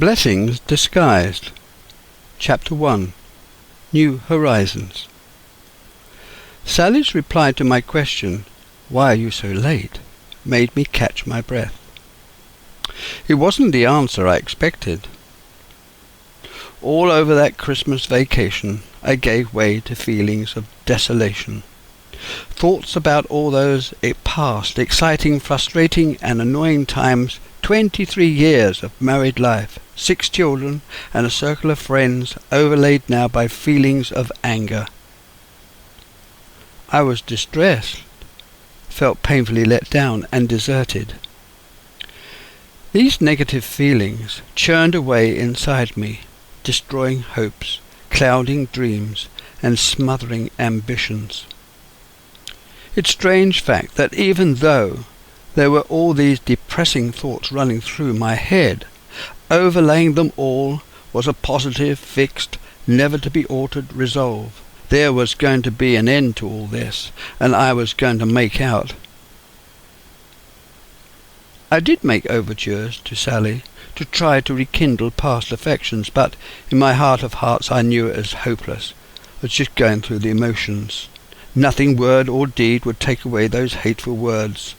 Blessings Disguised. Chapter 1. New Horizons. Sally's reply to my question, "Why are you so late?" made me catch my breath. It wasn't the answer I expected. All over that Christmas vacation I gave way to feelings of desolation. Thoughts about all those past, exciting, frustrating and annoying times, 23 years of married life, 6 children and a circle of friends overlaid now by feelings of anger. I was distressed, felt painfully let down and deserted. These negative feelings churned away inside me, destroying hopes, clouding dreams and smothering ambitions. It's a strange fact that even though there were all these depressing thoughts running through my head, overlaying them all was a positive, fixed, never-to-be-altered resolve. There was going to be an end to all this, and I was going to make out. I did make overtures to Sally to try to rekindle past affections, but in my heart of hearts I knew it as hopeless. I was just going through the emotions. Nothing, word or deed, would take away those hateful words.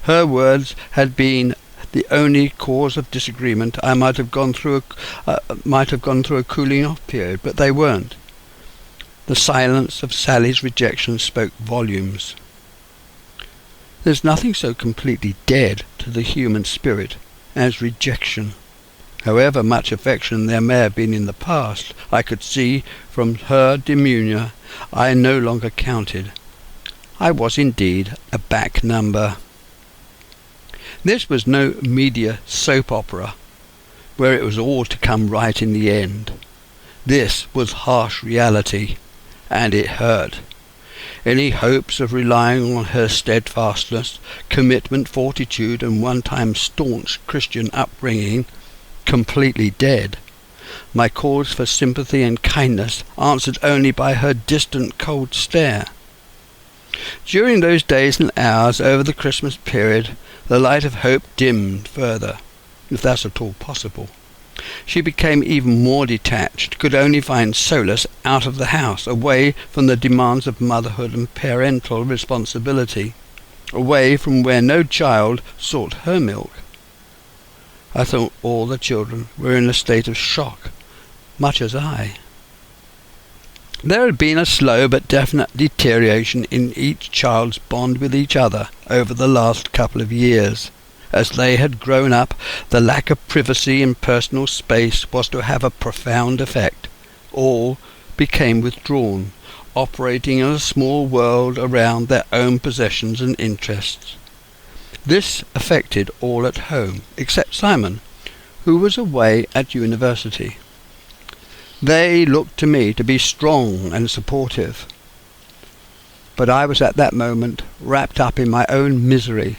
Her words had been the only cause of disagreement. I might have gone through a cooling-off period, but they weren't. The silence of Sally's rejection spoke volumes. There's nothing so completely dead to the human spirit as rejection. However much affection there may have been in the past, I could see from her demeanour I no longer counted. I was indeed a back number. This was no media soap opera, where it was all to come right in the end. This was harsh reality, and it hurt. Any hopes of relying on her steadfastness, commitment, fortitude, and one-time staunch Christian upbringing completely dead. My calls for sympathy and kindness answered only by her distant cold stare. During those days and hours over the Christmas period, the light of hope dimmed further, if that's at all possible. She became even more detached, could only find solace out of the house, away from the demands of motherhood and parental responsibility, away from where no child sought her milk. I thought all the children were in a state of shock, much as I. There had been a slow but definite deterioration in each child's bond with each other over the last couple of years. As they had grown up, the lack of privacy and personal space was to have a profound effect. All became withdrawn, operating in a small world around their own possessions and interests. This affected all at home, except Simon, who was away at university. They looked to me to be strong and supportive. But I was at that moment wrapped up in my own misery,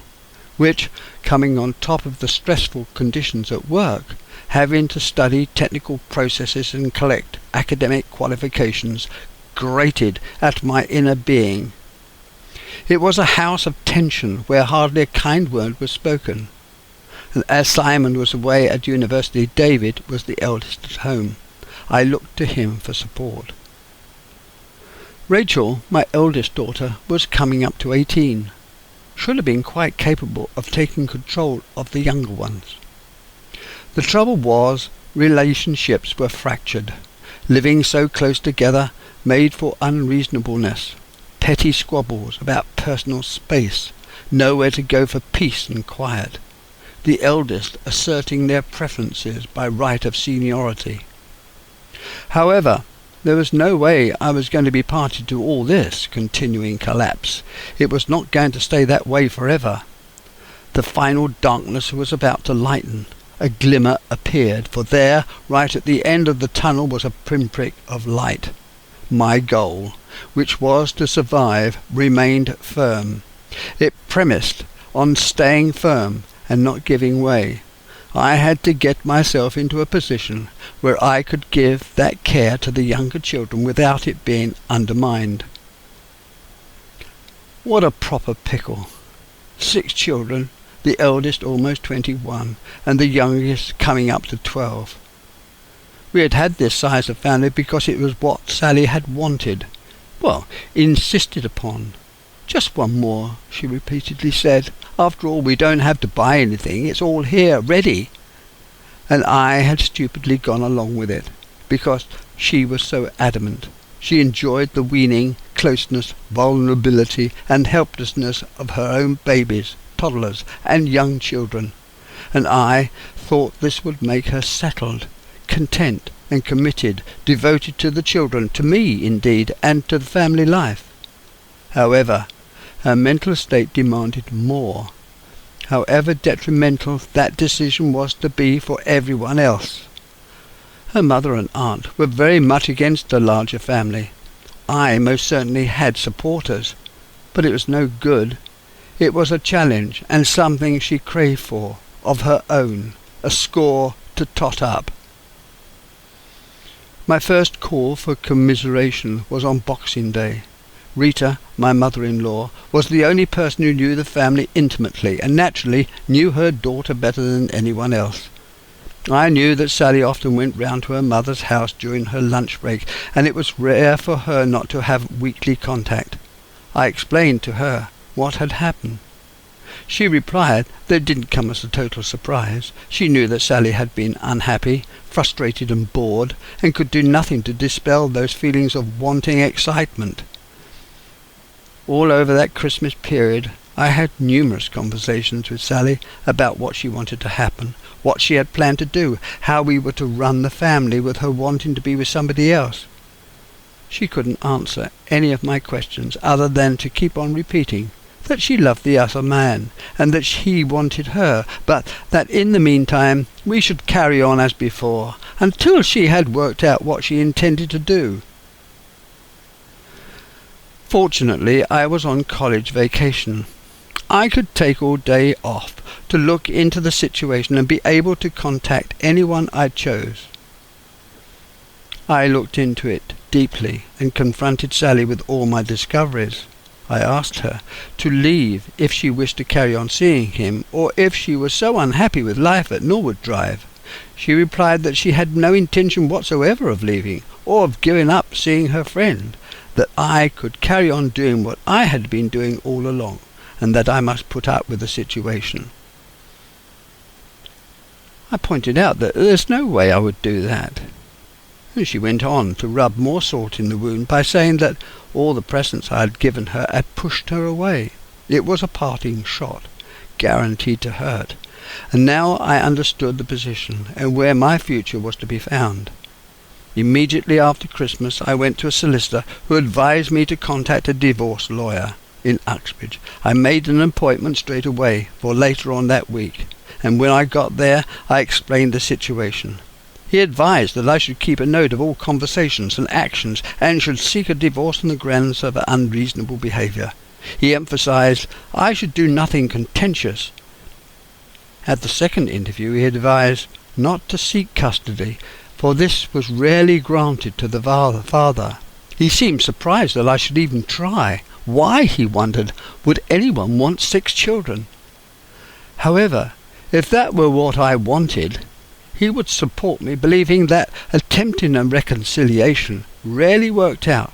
which, coming on top of the stressful conditions at work, having to study technical processes and collect academic qualifications, grated at my inner being. It was a house of tension where hardly a kind word was spoken. And as Simon was away at university, David was the eldest at home. I looked to him for support. Rachel, my eldest daughter, was coming up to 18. Should have been quite capable of taking control of the younger ones. The trouble was, relationships were fractured. Living so close together made for unreasonableness, petty squabbles about personal space, nowhere to go for peace and quiet, the eldest asserting their preferences by right of seniority. However, there was no way I was going to be party to all this continuing collapse. It was not going to stay that way forever. The final darkness was about to lighten. A glimmer appeared, for there, right at the end of the tunnel, was a pinprick of light. My goal, which was to survive, remained firm. It premised on staying firm and not giving way. I had to get myself into a position where I could give that care to the younger children without it being undermined. What a proper pickle. 6 children the eldest almost 21, and the youngest coming up to 12. We had had this size of family because it was what Sally had wanted. Well, insisted upon. "Just one more," she repeatedly said. "After all, we don't have to buy anything. It's all here, ready." And I had stupidly gone along with it, because she was so adamant. She enjoyed the weaning, closeness, vulnerability, and helplessness of her own babies, toddlers, and young children. And I thought this would make her settled, content, and committed, devoted to the children, to me, indeed, and to the family life. However, her mental state demanded more, however detrimental that decision was to be for everyone else. Her mother and aunt were very much against a larger family. I most certainly had supporters, but it was no good. It was a challenge, and something she craved for, of her own, a score to tot up. My first call for commiseration was on Boxing Day. Rita, my mother-in-law, was the only person who knew the family intimately, and naturally knew her daughter better than anyone else. I knew that Sally often went round to her mother's house during her lunch break, and it was rare for her not to have weekly contact. I explained to her what had happened. She replied that it didn't come as a total surprise. She knew that Sally had been unhappy, frustrated and bored, and could do nothing to dispel those feelings of wanting excitement. All over that Christmas period I had numerous conversations with Sally about what she wanted to happen, what she had planned to do, how we were to run the family with her wanting to be with somebody else. She couldn't answer any of my questions other than to keep on repeating that she loved the other man, and that he wanted her, but that in the meantime we should carry on as before, until she had worked out what she intended to do. Fortunately, I was on college vacation. I could take all day off to look into the situation and be able to contact anyone I chose. I looked into it deeply and confronted Sally with all my discoveries. I asked her to leave if she wished to carry on seeing him, or if she was so unhappy with life at Norwood Drive. She replied that she had no intention whatsoever of leaving, or of giving up seeing her friend, that I could carry on doing what I had been doing all along, and that I must put up with the situation. I pointed out that there's no way I would do that. And she went on to rub more salt in the wound by saying that all the presents I had given her had pushed her away. It was a parting shot, guaranteed to hurt, and now I understood the position and where my future was to be found. Immediately after Christmas I went to a solicitor who advised me to contact a divorce lawyer in Uxbridge. I made an appointment straight away for later on that week, and when I got there I explained the situation. He advised that I should keep a note of all conversations and actions, and should seek a divorce on the grounds of unreasonable behaviour. He emphasized I should do nothing contentious. At the second interview he advised not to seek custody, for this was rarely granted to the father. He seemed surprised that I should even try. Why, he wondered, would anyone want 6 children? However, if that were what I wanted, he would support me, believing that attempting a reconciliation rarely worked out,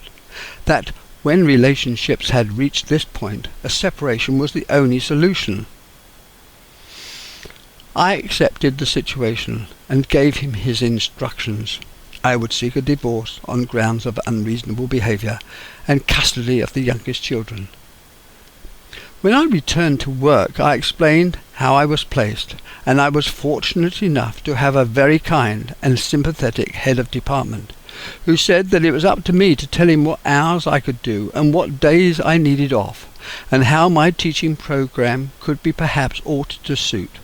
that when relationships had reached this point, a separation was the only solution. I accepted the situation and gave him his instructions. I would seek a divorce on grounds of unreasonable behaviour and custody of the youngest children. When I returned to work I explained how I was placed, and I was fortunate enough to have a very kind and sympathetic head of department, who said that it was up to me to tell him what hours I could do and what days I needed off, and how my teaching programme could be perhaps altered to suit.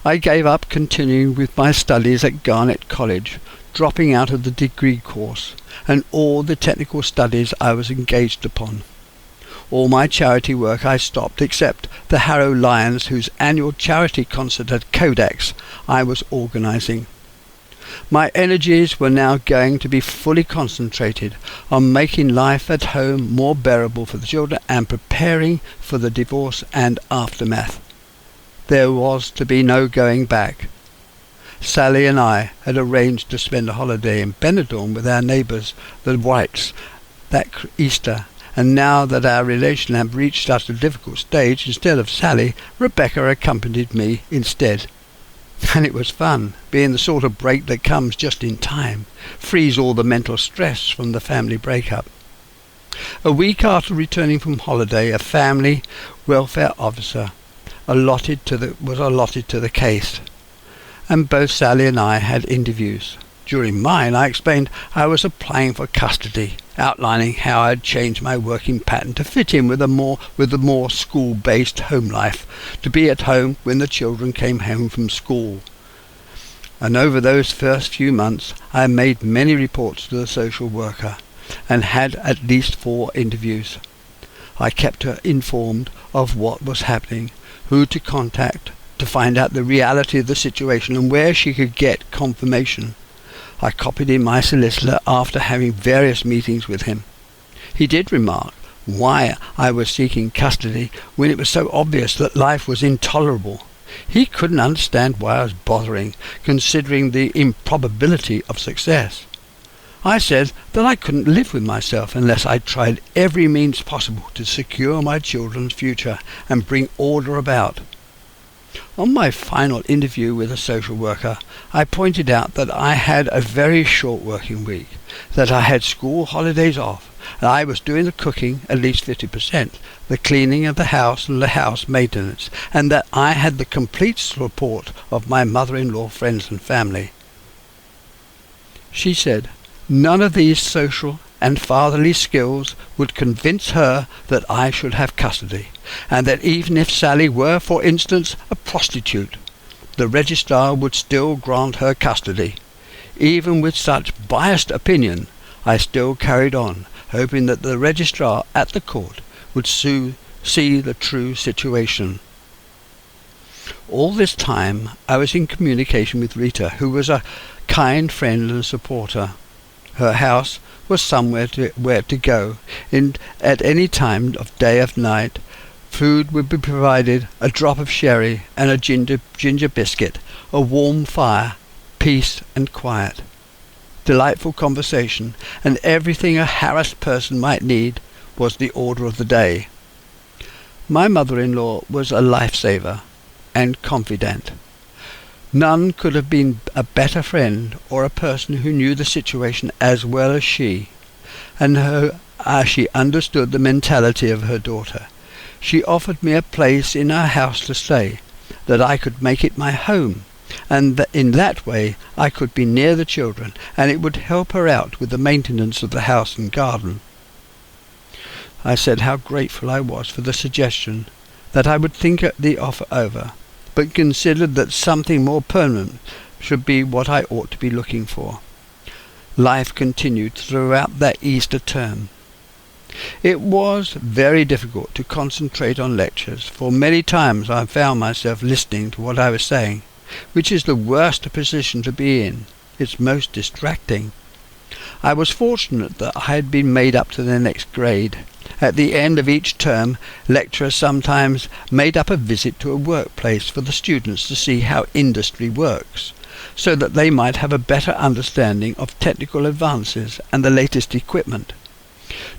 I gave up continuing with my studies at Garnet College, dropping out of the degree course, and all the technical studies I was engaged upon. All my charity work I stopped, except the Harrow Lions, whose annual charity concert at Kodak's I was organising. My energies were now going to be fully concentrated on making life at home more bearable for the children and preparing for the divorce and aftermath. There was to be no going back. Sally and I had arranged to spend a holiday in Benidorm with our neighbours, the Whites, that Easter, and now that our relation had reached such a difficult stage, instead of Sally, Rebecca accompanied me instead. And it was fun, being the sort of break that comes just in time, frees all the mental stress from the family breakup. A week after returning from holiday, a family welfare officer was allotted to the case, and both Sally and I had interviews. During mine, I explained I was applying for custody, outlining how I had changed my working pattern to fit in with the more school-based home life, to be at home when the children came home from school. And over those first few months, I made many reports to the social worker, and had at least 4 interviews. I kept her informed of what was happening, who to contact to find out the reality of the situation, and where she could get confirmation. I copied in my solicitor after having various meetings with him. He did remark why I was seeking custody when it was so obvious that life was intolerable. He couldn't understand why I was bothering, considering the improbability of success. I said that I couldn't live with myself unless I tried every means possible to secure my children's future and bring order about. On my final interview with a social worker, I pointed out that I had a very short working week, that I had school holidays off, and I was doing the cooking at least 50%, the cleaning of the house and the house maintenance, and that I had the complete support of my mother-in-law, friends and family. She said none of these social and fatherly skills would convince her that I should have custody, and that even if Sally were, for instance, a prostitute, the registrar would still grant her custody. Even with such biased opinion, I still carried on, hoping that the registrar at the court would soon see the true situation. All this time I was in communication with Rita, who was a kind friend and supporter. Her house was somewhere where to go, and at any time of day or night. Food would be provided, a drop of sherry and a ginger biscuit, a warm fire, peace and quiet. Delightful conversation, and everything a harassed person might need was the order of the day. My mother-in-law was a lifesaver and confidant. None could have been a better friend or a person who knew the situation as well as she, and she understood the mentality of her daughter. She offered me a place in her house to stay, that I could make it my home, and that in that way I could be near the children, and it would help her out with the maintenance of the house and garden. I said how grateful I was for the suggestion, that I would think the offer over, but considered that something more permanent should be what I ought to be looking for. Life continued throughout that Easter term. It was very difficult to concentrate on lectures, for many times I found myself listening to what I was saying, which is the worst position to be in. It's most distracting. I was fortunate that I had been made up to the next grade. At the end of each term, lecturers sometimes made up a visit to a workplace for the students to see how industry works, so that they might have a better understanding of technical advances and the latest equipment.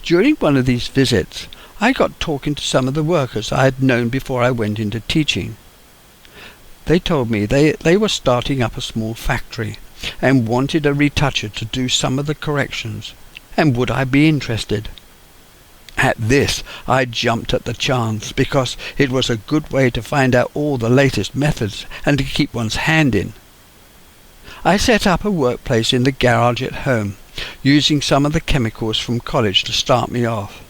During one of these visits, I got talking to some of the workers I had known before I went into teaching. They told me they were starting up a small factory and wanted a retoucher to do some of the corrections, and would I be interested? At this I jumped at the chance, because it was a good way to find out all the latest methods and to keep one's hand in. I set up a workplace in the garage at home, using some of the chemicals from college to start me off.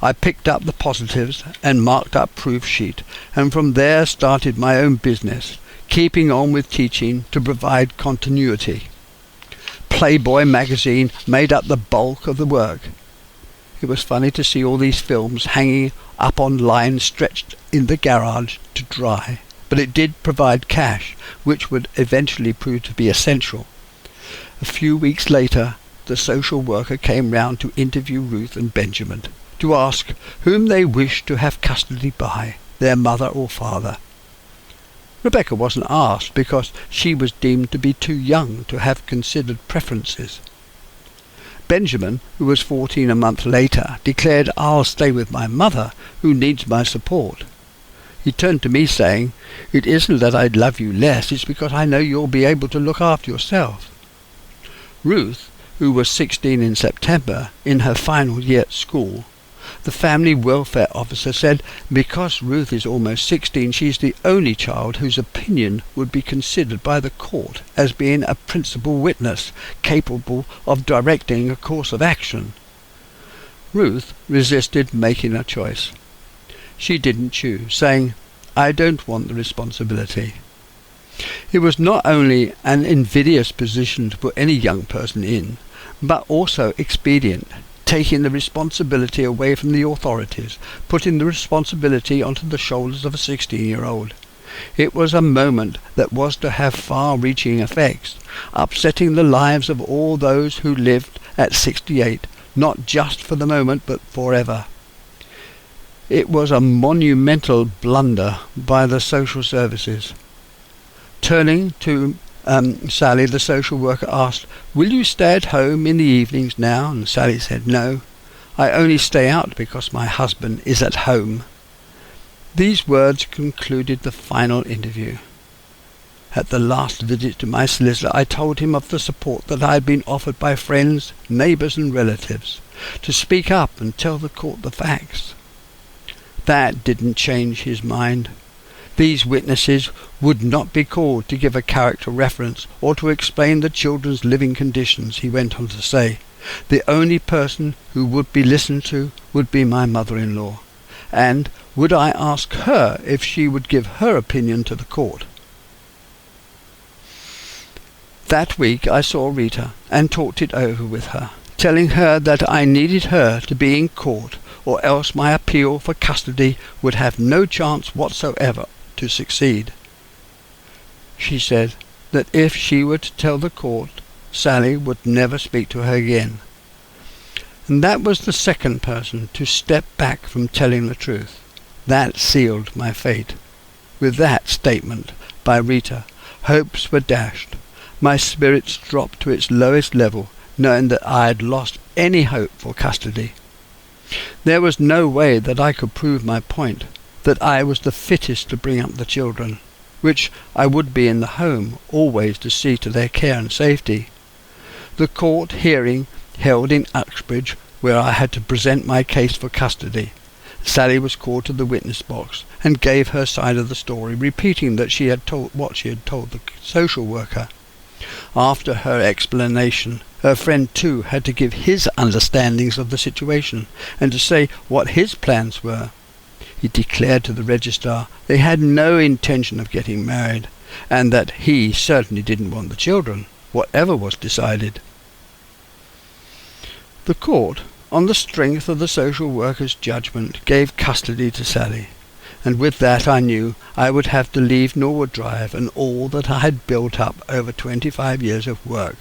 I picked up the positives and marked up proof sheet, and from there started my own business, keeping on with teaching to provide continuity. Playboy magazine made up the bulk of the work. It was funny to see all these films hanging up on lines stretched in the garage to dry, but it did provide cash, which would eventually prove to be essential. A few weeks later, the social worker came round to interview Ruth and Benjamin, to ask whom they wished to have custody by, their mother or father. Rebecca wasn't asked because she was deemed to be too young to have considered preferences. Benjamin, who was 14 a month later, declared, "I'll stay with my mother, who needs my support." He turned to me saying, "It isn't that I love you less, it's because I know you'll be able to look after yourself." Ruth, who was 16 in September, in her final year at school, the family welfare officer said because Ruth is almost 16, she's the only child whose opinion would be considered by the court as being a principal witness capable of directing a course of action. Ruth resisted making a choice. She didn't choose, saying, "I don't want the responsibility." It was not only an invidious position to put any young person in, but also expedient, taking the responsibility away from the authorities, putting the responsibility onto the shoulders of a 16-year-old. It was a moment that was to have far-reaching effects, upsetting the lives of all those who lived at 68, not just for the moment but forever. It was a monumental blunder by the social services. Turning to Sally, the social worker asked, "Will you stay at home in the evenings now?" And Sally said, "No, I only stay out because my husband is at home." These words concluded the final interview. At the last visit to my solicitor, I told him of the support that I had been offered by friends, neighbours and relatives, to speak up and tell the court the facts. That didn't change his mind. These witnesses would not be called to give a character reference or to explain the children's living conditions, he went on to say. The only person who would be listened to would be my mother-in-law, and would I ask her if she would give her opinion to the court. That week I saw Rita and talked it over with her, telling her that I needed her to be in court or else my appeal for custody would have no chance whatsoever to succeed. She said that if she were to tell the court, Sally would never speak to her again. And that was the second person to step back from telling the truth. That sealed my fate. With that statement by Rita, hopes were dashed. My spirits dropped to its lowest level, knowing that I had lost any hope for custody. There was no way that I could prove my point, that I was the fittest to bring up the children, which I would be in the home, always to see to their care and safety. The court hearing held in Uxbridge, where I had to present my case for custody. Sally was called to the witness box and gave her side of the story, repeating that she had told what she had told the social worker. After her explanation, her friend too had to give his understandings of the situation and to say what his plans were. He declared to the registrar they had no intention of getting married, and that he certainly didn't want the children, whatever was decided. The court, on the strength of the social worker's judgment, gave custody to Sally, and with that I knew I would have to leave Norwood Drive and all that I had built up over 25 years of work,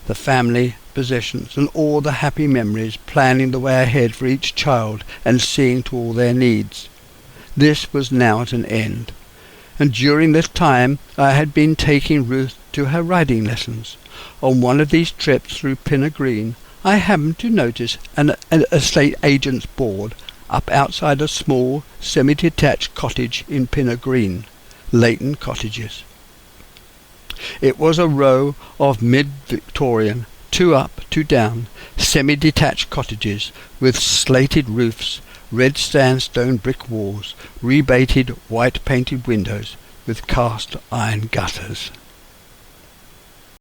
the family, possessions, and all the happy memories, planning the way ahead for each child and seeing to all their needs. This was now at an end, and during this time I had been taking Ruth to her riding lessons. On one of these trips through Pinner Green, I happened to notice an estate agent's board up outside a small, semi-detached cottage in Pinner Green, Leighton Cottages. It was a row of mid-Victorian, two up, two down, semi-detached cottages with slated roofs, red sandstone brick walls, rebated white painted windows with cast iron gutters.